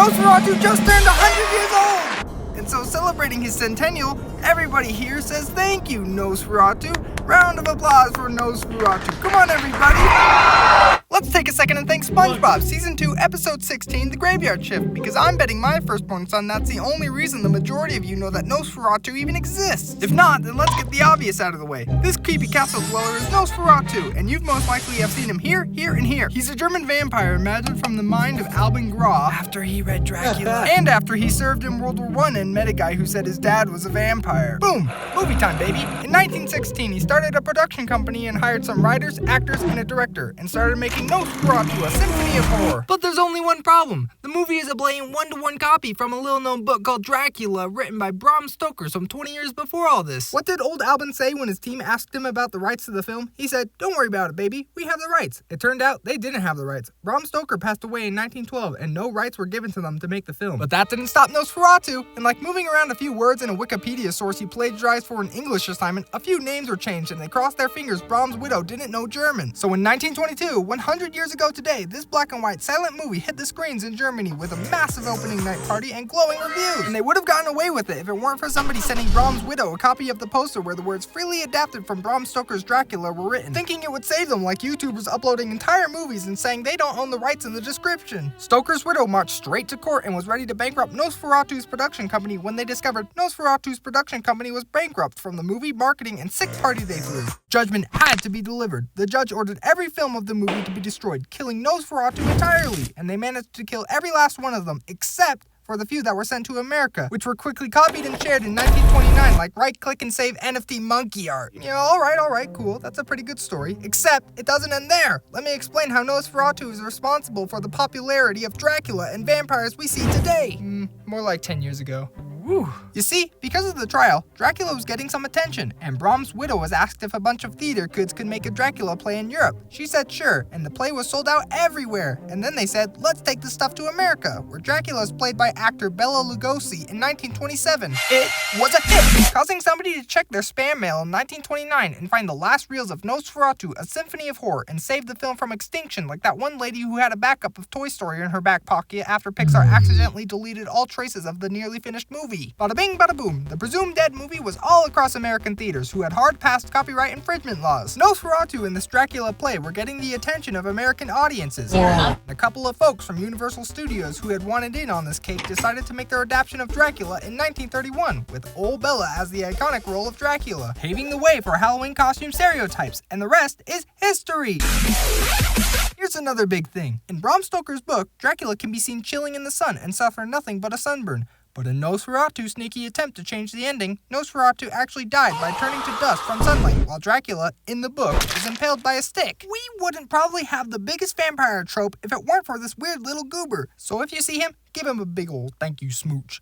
Nosferatu just turned 100 years old! And so celebrating his centennial, everybody here says thank you, Nosferatu. Round of applause for Nosferatu. Come on, everybody! Let's take a second and thank SpongeBob, Season 2, Episode 16, The Graveyard Shift, because I'm betting my firstborn son that's the only reason the majority of you know that Nosferatu even exists. If not, then let's get the obvious out of the way. This creepy castle dweller is Nosferatu, and you've most likely have seen him here, here, and here. He's a German vampire imagined from the mind of Albin Graf after he read Dracula, and after he served in World War I and met a guy who said his dad was a vampire. Boom! Movie time, baby! In 1916, he started a production company and hired some writers, actors, and a director, and started making Nosferatu, a symphony of horror. But there's only one problem. The movie is a blatant one-to-one copy from a little-known book called Dracula, written by Bram Stoker some 20 years before all this. What did old Albin say when his team asked him about the rights to the film? He said, "Don't worry about it, baby. We have the rights." It turned out they didn't have the rights. Bram Stoker passed away in 1912, and no rights were given to them to make the film. But that didn't stop Nosferatu. And like moving around a few words in a Wikipedia source he plagiarized for an English assignment, a few names were changed, and they crossed their fingers Bram's widow didn't know German. So in 1922, 100 years ago today, this black and white silent movie hit the screens in Germany with a massive opening night party and glowing reviews. And they would have gotten away with it if it weren't for somebody sending Bram's widow a copy of the poster where the words freely adapted from Bram Stoker's Dracula were written, thinking it would save them like YouTubers uploading entire movies and saying they don't own the rights in the description. Stoker's widow marched straight to court and was ready to bankrupt Nosferatu's production company when they discovered Nosferatu's production company was bankrupt from the movie marketing and sick party they threw. Judgment had to be delivered. The judge ordered every film of the movie to be destroyed, killing Nosferatu entirely, and they managed to kill every last one of them, except for the few that were sent to America, which were quickly copied and shared in 1929, like right-click and save NFT monkey art. Yeah, alright, cool, that's a pretty good story, except it doesn't end there. Let me explain how Nosferatu is responsible for the popularity of Dracula and vampires we see today. More like 10 years ago. Woo. You see, because of the trial, Dracula was getting some attention, and Bram's widow was asked if a bunch of theater kids could make a Dracula play in Europe. She said sure, and the play was sold out everywhere. And then they said, let's take this stuff to America, where Dracula is played by actor Bela Lugosi in 1927. It was a hit, causing somebody to check their spam mail in 1929 and find the last reels of Nosferatu, a symphony of horror, and save the film from extinction, like that one lady who had a backup of Toy Story in her back pocket after Pixar accidentally deleted all traces of the nearly finished movie. Bada bing, bada boom. The presumed dead movie was all across American theaters who had hard-passed copyright infringement laws. Nosferatu and this Dracula play were getting the attention of American audiences. A couple of folks from Universal Studios who had wanted in on this cake decided to make their adaptation of Dracula in 1931, with old Bela as the iconic role of Dracula, paving the way for Halloween costume stereotypes, and the rest is history. Here's another big thing. In Bram Stoker's book, Dracula can be seen chilling in the sun and suffer nothing but a sunburn. But in Nosferatu's sneaky attempt to change the ending, Nosferatu actually died by turning to dust from sunlight, while Dracula, in the book, is impaled by a stick. We wouldn't probably have the biggest vampire trope if it weren't for this weird little goober. So if you see him, give him a big old thank you smooch.